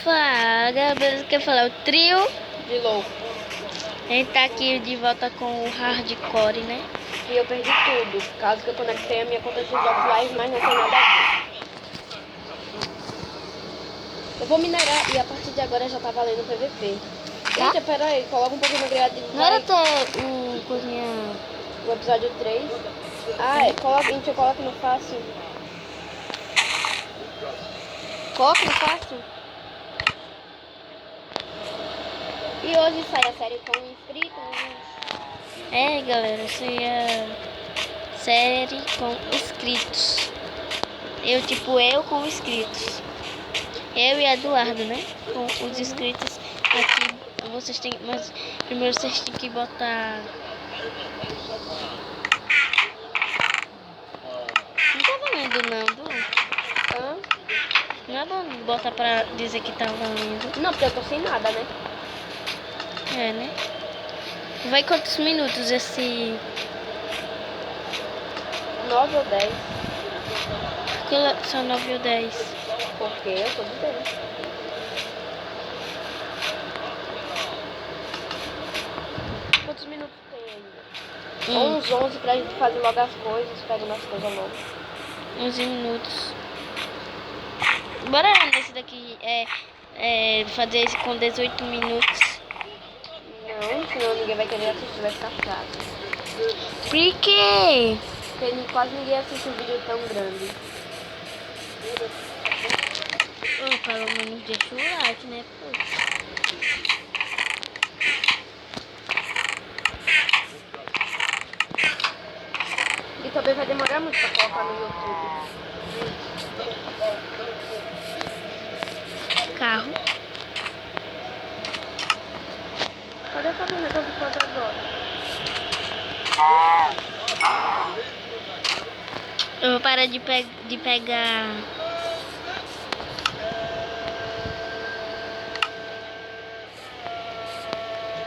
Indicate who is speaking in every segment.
Speaker 1: Fala, beleza? Quer falar? O trio
Speaker 2: de louco.
Speaker 1: A gente tá aqui de volta com o hardcore, né?
Speaker 2: E eu perdi tudo. Caso que eu conectei a minha conta de Xbox Live, mas não tem nada a ver. Eu vou minerar e a partir de agora já tá valendo o PVP.
Speaker 1: Tá?
Speaker 2: Eita, pera aí, coloca um pouquinho no grade.
Speaker 1: Não era ter o cozinha...
Speaker 2: O episódio 3. Ah, gente, eu coloco no fácil.
Speaker 1: Coloca no fácil?
Speaker 2: E hoje sai a série com inscritos.
Speaker 1: É, galera, isso aí é série com inscritos. Eu com inscritos. Eu e Eduardo, né? Com os inscritos aqui. Vocês têm... Mas primeiro vocês têm que botar... Não tá valendo não, Du.
Speaker 2: Hã?
Speaker 1: Não é bom botar pra dizer que tá valendo.
Speaker 2: Não, porque eu tô sem nada, né?
Speaker 1: É, né? Vai quantos minutos esse...
Speaker 2: 9 ou 10.
Speaker 1: Porque são 9 ou 10.
Speaker 2: Porque eu tô dizendo. Quantos minutos tem ainda? 11 pra gente fazer logo as coisas, pegando as coisas logo.
Speaker 1: 11 minutos. Bora nesse daqui, fazer esse com 18 minutos.
Speaker 2: Não, senão ninguém vai querer assistir, vai ficar chato.
Speaker 1: Por quê?
Speaker 2: Porque quase ninguém assiste um vídeo tão grande.
Speaker 1: Pelo menos deixa o like, né? Pô.
Speaker 2: E também vai demorar muito pra colocar no YouTube.
Speaker 1: Carro.
Speaker 2: Cadê a cabina que eu vou fazer agora?
Speaker 1: Eu vou parar de pegar...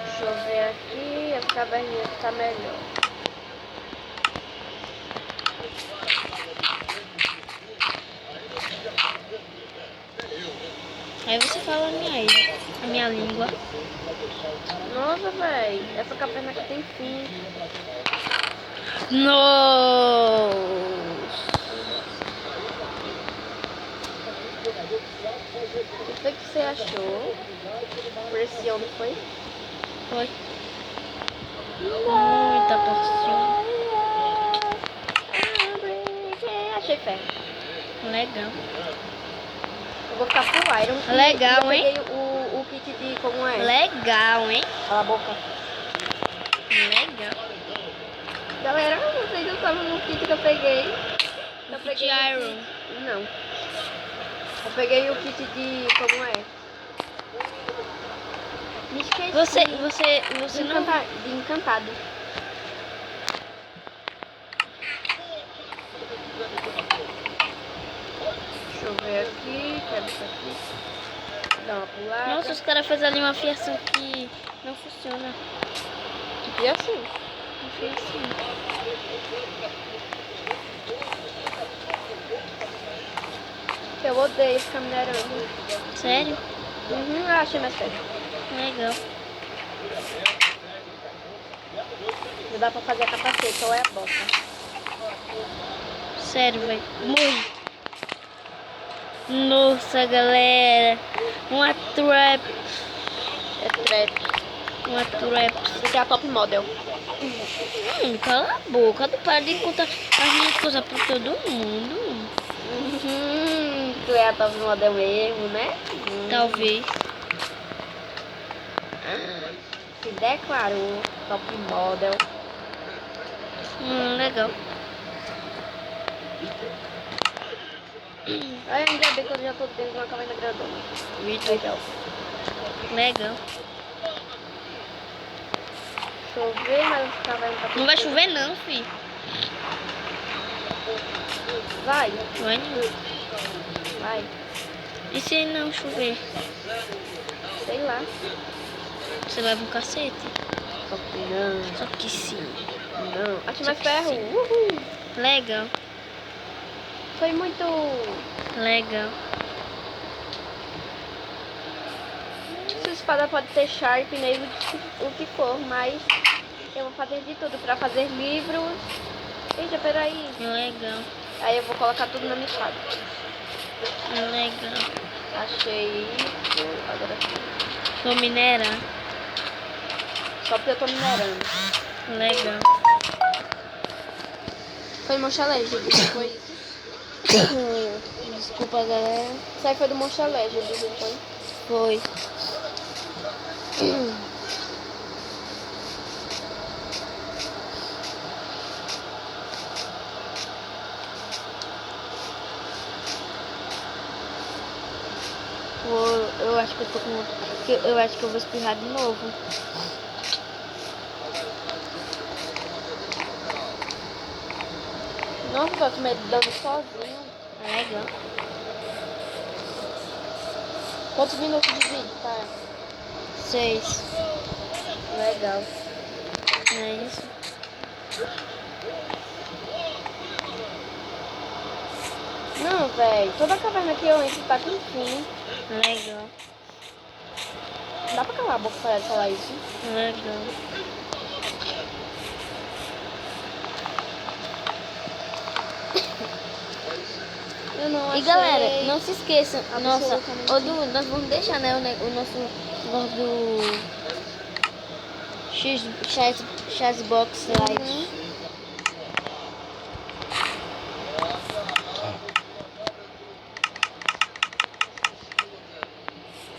Speaker 2: Deixa eu ver aqui, as caverninhas tá melhor.
Speaker 1: Aí você fala a minha língua.
Speaker 2: Nossa, véi, essa caverna aqui tem fim.
Speaker 1: Nossa.
Speaker 2: O que foi que você achou? Pressão, não foi?
Speaker 1: Foi. Muita porção.
Speaker 2: Achei ferro.
Speaker 1: Legal.
Speaker 2: Eu vou ficar full iron.
Speaker 1: Legal,
Speaker 2: e eu
Speaker 1: hein?
Speaker 2: peguei o kit de como é.
Speaker 1: Legal, hein?
Speaker 2: Cala a boca.
Speaker 1: Legal.
Speaker 2: Galera, vocês não sabem no kit que eu peguei. Eu
Speaker 1: Kit
Speaker 2: peguei
Speaker 1: Iron.
Speaker 2: Não. Eu peguei o kit de como é. Me esqueci.
Speaker 1: Você não...
Speaker 2: De encantado. Deixa eu ver aqui. Quero isso aqui. Dá uma pulada.
Speaker 1: Nossa, os caras fazem ali uma fiação que não funciona.
Speaker 2: Que fiação?
Speaker 1: Uma fiação.
Speaker 2: Eu odeio ficar minerando.
Speaker 1: Sério?
Speaker 2: Uhum, eu achei mais sério.
Speaker 1: Legal.
Speaker 2: Não dá pra fazer a capacete, ou é a bota.
Speaker 1: Sério, velho. Muito. Nossa, galera. Uma trap.
Speaker 2: É trap.
Speaker 1: Uma trap.
Speaker 2: Porque é a top model.
Speaker 1: Cala a boca. Tu para de contar as minhas coisas pra todo mundo.
Speaker 2: Tu é a top model mesmo, né?
Speaker 1: Talvez.
Speaker 2: Se declarou top model.
Speaker 1: Legal.
Speaker 2: Aí ainda bem que eu já tô dentro de uma caverna grandona. Legal.
Speaker 1: Legal.
Speaker 2: Chover, mas a caverna tá...
Speaker 1: Não vai chover não, filho.
Speaker 2: Vai.
Speaker 1: Vai não.
Speaker 2: Vai.
Speaker 1: E se não chover?
Speaker 2: Sei lá.
Speaker 1: Você leva um cacete?
Speaker 2: Só que não.
Speaker 1: Só que sim.
Speaker 2: Não. Acho
Speaker 1: Só
Speaker 2: mais
Speaker 1: que
Speaker 2: ferro.
Speaker 1: sim.
Speaker 2: Uhul.
Speaker 1: Legal.
Speaker 2: Foi muito...
Speaker 1: Legal.
Speaker 2: espada pode ter Sharp nele, o que for, mas eu vou fazer de tudo pra fazer livros. Eita, peraí.
Speaker 1: Legal.
Speaker 2: Aí eu vou colocar tudo na minha espada.
Speaker 1: Legal.
Speaker 2: Achei isso. Agora sim.
Speaker 1: Vou minerar.
Speaker 2: Só porque eu tô minerando.
Speaker 1: Legal.
Speaker 2: Foi Monster Legend, foi isso?
Speaker 1: Desculpa, galera.
Speaker 2: Isso aí foi do Monster Legend, não foi?
Speaker 1: Foi. Eu acho que eu tô com. Eu acho que eu vou espirrar de novo.
Speaker 2: Nossa, eu tô com medo de dando sozinho.
Speaker 1: Legal.
Speaker 2: Quantos minutos de vídeo, tá?
Speaker 1: 6.
Speaker 2: Legal.
Speaker 1: Não é isso?
Speaker 2: Não, velho. Toda caverna que eu entro tá com fim.
Speaker 1: Legal.
Speaker 2: Dá pra calar a boca para de falar isso?
Speaker 1: Legal.
Speaker 2: Eu não achei.
Speaker 1: E galera, não se esqueçam, nossa,
Speaker 2: absolutamente
Speaker 1: nós vamos deixar, né, o nosso do Xbox Live.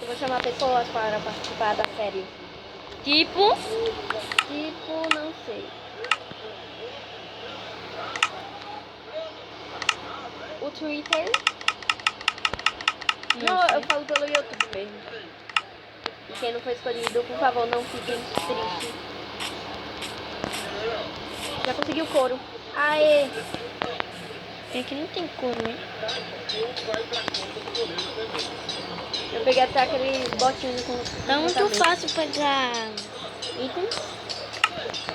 Speaker 2: Eu vou chamar pessoas para participar da série.
Speaker 1: Tipo,
Speaker 2: Não sei. O Twitter? Não,
Speaker 1: sei.
Speaker 2: eu falo pelo YouTube mesmo. E quem não foi escolhido, por favor, não fiquem tristes. Já consegui o couro. Aê!
Speaker 1: Aqui não tem cor, né?
Speaker 2: Eu peguei até aquele botinho com...
Speaker 1: Tá muito fácil pegar
Speaker 2: itens.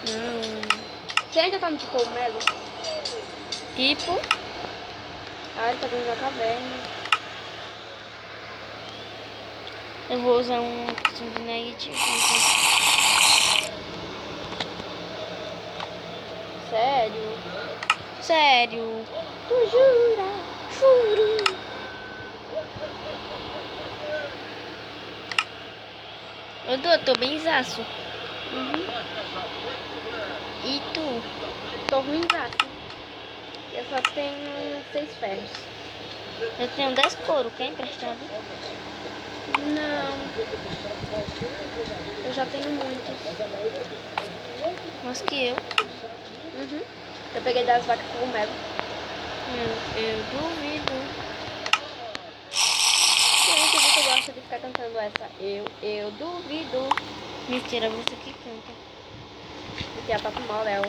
Speaker 1: Não.
Speaker 2: Você ainda tá no cogumelo?
Speaker 1: Tipo,
Speaker 2: Ah, ele tá dentro da caverna.
Speaker 1: eu vou usar um costume de negativo.
Speaker 2: Sério?
Speaker 1: Sério.
Speaker 2: Tu jura?
Speaker 1: Juro. Eu tô bem zaço. E tu?
Speaker 2: Tô ruim já. Eu só tenho 6 ferros.
Speaker 1: Eu tenho 10 couro, quer emprestado?
Speaker 2: Não. Eu já tenho muitos.
Speaker 1: Mais que eu.
Speaker 2: Eu peguei das vacas cogumelo.
Speaker 1: Eu duvido.
Speaker 2: Gente, você gosta de ficar cantando essa? Eu duvido.
Speaker 1: Mentira, você que canta.
Speaker 2: Porque a Papo Mal é o...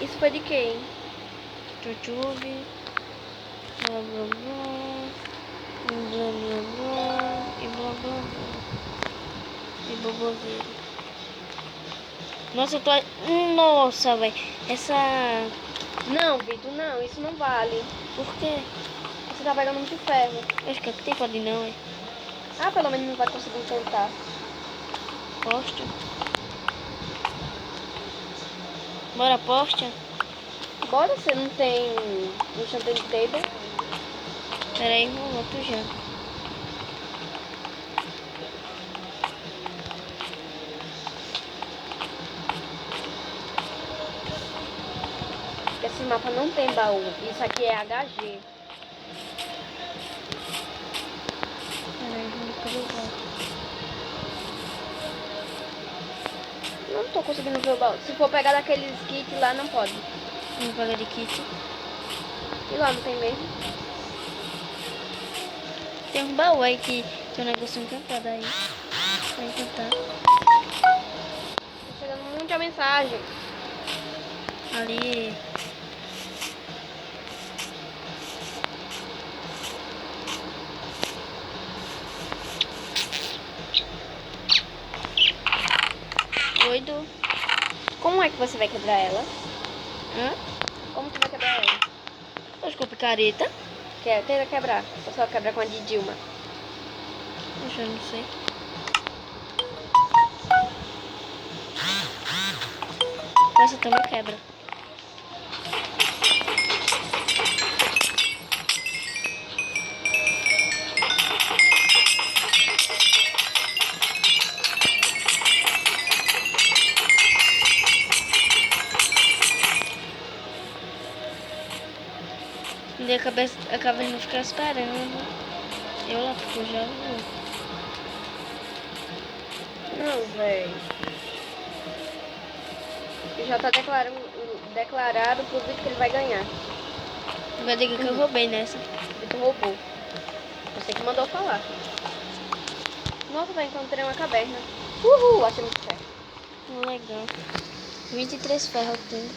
Speaker 2: Isso foi de quem?
Speaker 1: YouTube. Blá blá blá. Blá blá blá. E blá blá blá. E bobozinho. Nossa, eu tô. Nossa, velho. Essa.
Speaker 2: Não, Vitor, não. Isso não vale.
Speaker 1: Por quê?
Speaker 2: Você tá pegando muito ferro.
Speaker 1: Eu acho que aqui tem pode não, hein?
Speaker 2: Ah, pelo menos não vai conseguir tentar.
Speaker 1: Posta. Bora, posta.
Speaker 2: Bora, você não tem enchanted table?
Speaker 1: Pera aí, vou outro já.
Speaker 2: Esse mapa não tem baú. Isso aqui é HG.
Speaker 1: Pera aí, depois eu volto.
Speaker 2: Não tô conseguindo ver o baú. Se for pegar daqueles kits lá, não pode.
Speaker 1: Vamos pagar de kit.
Speaker 2: E lá não tem mesmo?
Speaker 1: Tem um baú aí que tem um negócio encantado aí. Vai encantar.
Speaker 2: Tá chegando muita mensagem.
Speaker 1: Ali. Doido.
Speaker 2: Como é que você vai quebrar ela?
Speaker 1: Hã?
Speaker 2: Como que vai quebrar ela?
Speaker 1: picareta.
Speaker 2: Tenta quebrar. Ou só quebra com a de Dilma?
Speaker 1: Eu já não sei. Essa também quebra. E acaba de não ficar esperando. Eu lá, porque eu já vou.
Speaker 2: Não, velho. Já tá declarado pro Vitor que ele vai ganhar.
Speaker 1: Vai dizer que eu roubei nessa.
Speaker 2: O Vitor roubou. Você que mandou falar. Nossa, velho, encontrei uma caverna. Uhul, achei muito certo.
Speaker 1: Legal. 23 ferros eu tenho.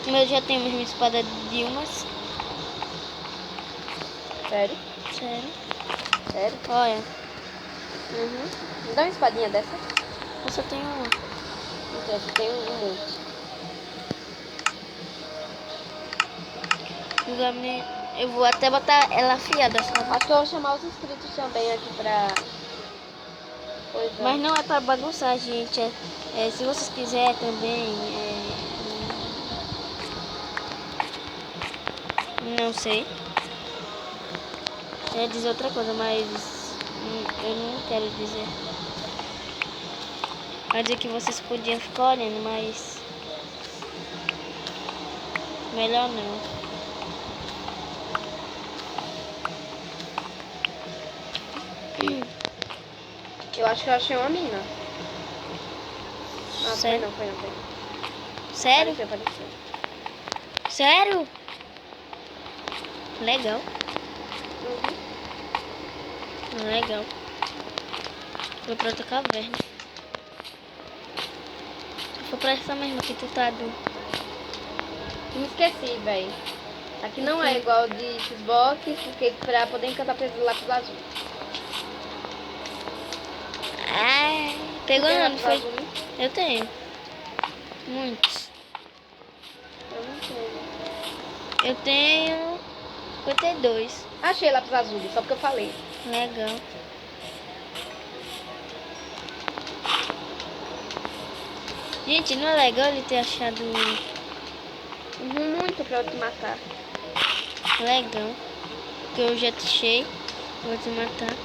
Speaker 1: O meu já tem a mesma espada de Dilmas.
Speaker 2: Sério?
Speaker 1: Sério.
Speaker 2: Sério?
Speaker 1: Olha.
Speaker 2: Uhum. Me dá uma espadinha dessa.
Speaker 1: Eu só tenho uma.
Speaker 2: Então, eu tenho um monte.
Speaker 1: Eu vou até botar ela afiada.
Speaker 2: Acho que eu vou chamar os inscritos também aqui pra... Pois é.
Speaker 1: Mas não é pra bagunçar, gente. Se vocês quiserem também... Não sei. Eu ia dizer outra coisa, mas... eu não quero dizer. Vai dizer que vocês podiam ficar olhando, mas... melhor não.
Speaker 2: Eu acho que eu achei uma mina. Ah,
Speaker 1: Sério?
Speaker 2: foi não.
Speaker 1: Sério?
Speaker 2: Apareceu.
Speaker 1: Sério? Legal.
Speaker 2: Uhum.
Speaker 1: Legal. Vou pra outra caverna. Vou pra essa mesma que tu tá do...
Speaker 2: Me esqueci, velho. Aqui não é igual de Xbox, porque pra poder encantar precisa de lápis azul.
Speaker 1: Ah, pegou
Speaker 2: Tem
Speaker 1: não,
Speaker 2: lápis
Speaker 1: foi?
Speaker 2: azul?
Speaker 1: Eu tenho. Muitos.
Speaker 2: Eu não sei.
Speaker 1: Eu tenho 52.
Speaker 2: Achei lápis azul, só porque eu falei.
Speaker 1: Legal. Gente, não é legal ele ter achado
Speaker 2: Muito pra eu te matar.
Speaker 1: legal. Porque eu já te achei. Vou te matar.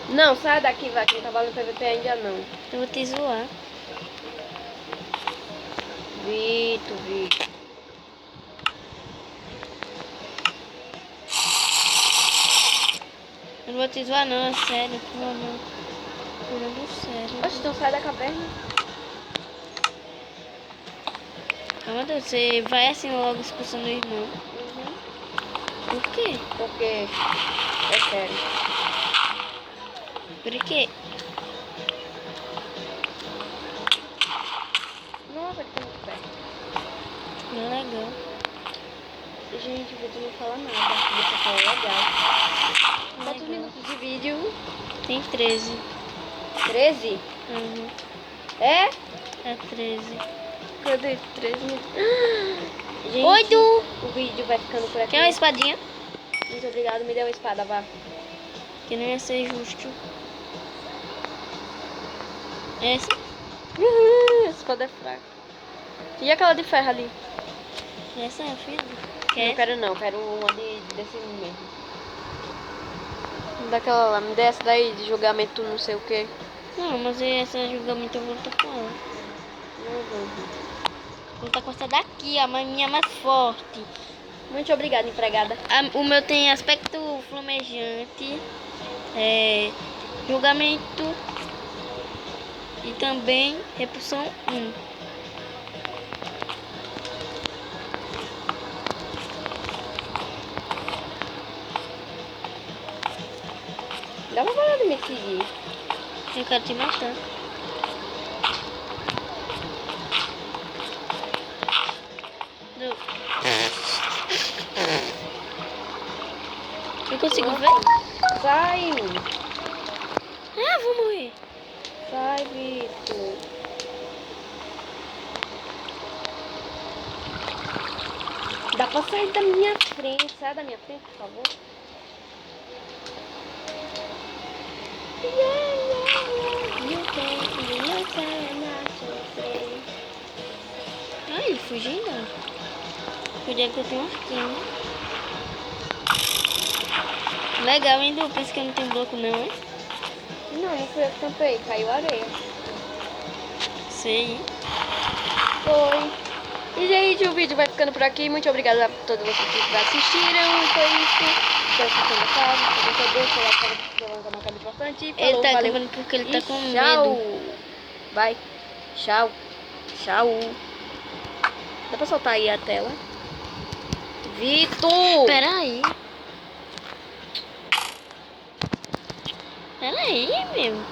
Speaker 2: Não, sai daqui, vai, que não tá valendo PVP ainda não.
Speaker 1: Eu vou te zoar.
Speaker 2: Vitor.
Speaker 1: Eu não vou te zoar não, é sério. Não. Falando sério.
Speaker 2: Oxe, então sai da caverna.
Speaker 1: Calma, Deus, você vai assim logo expulsando o irmão.
Speaker 2: Uhum.
Speaker 1: Por quê?
Speaker 2: Porque eu quero.
Speaker 1: Por quê?
Speaker 2: Nossa, que tem muito perto.
Speaker 1: Não é legal.
Speaker 2: Gente, o Vitor não fala nada. Você fala legal. Quantos
Speaker 1: Legal.
Speaker 2: minutos de vídeo?
Speaker 1: Tem 13.
Speaker 2: 13?
Speaker 1: Uhum.
Speaker 2: É?
Speaker 1: É 13.
Speaker 2: Cadê? 13 minutos. Gente,
Speaker 1: Oi, Du!
Speaker 2: o vídeo vai ficando por aqui.
Speaker 1: Quer uma espadinha?
Speaker 2: Muito obrigado, me dê uma espada, vá.
Speaker 1: Que não ia ser justo. Essa?
Speaker 2: Essa espada é fraca. E aquela de ferro ali?
Speaker 1: Essa é a filha?
Speaker 2: Não quero não, quero uma desse mesmo. Daquela lá, me dê essa daí de julgamento não sei o que.
Speaker 1: Não, mas essa julgamento eu vou lutar com ela. Vou lutar com essa daqui, a minha mais forte.
Speaker 2: Muito obrigada, empregada.
Speaker 1: O meu tem aspecto flamejante, julgamento e também repulsão 1.
Speaker 2: Dá uma parar de me seguir.
Speaker 1: Eu quero te matar. Eu consigo ver?
Speaker 2: Sai!
Speaker 1: Ah, vou morrer.
Speaker 2: Sai, Vitor. Dá pra sair da minha frente. Sai da minha frente, por favor.
Speaker 1: Ai, eu fugi não. Podia que eu tenho um arquinho. Legal, hein, Du? Pensa que eu não tenho bloco não, hein?
Speaker 2: Não fui eu que tampei. Caiu areia.
Speaker 1: Sei.
Speaker 2: Foi. E, gente, o vídeo vai ficando por aqui. Muito obrigada a todos vocês que assistiram. E foi isso. Espero que tenham gostado. Se você gostou, deixa o canal que é muito importante.
Speaker 1: Ele
Speaker 2: Falou,
Speaker 1: tá
Speaker 2: valeu.
Speaker 1: comendo porque ele tá
Speaker 2: E
Speaker 1: com
Speaker 2: tchau.
Speaker 1: medo.
Speaker 2: Vai. Tchau. Tchau. Dá pra soltar aí a tela? Vitor!
Speaker 1: Peraí. Peraí, meu.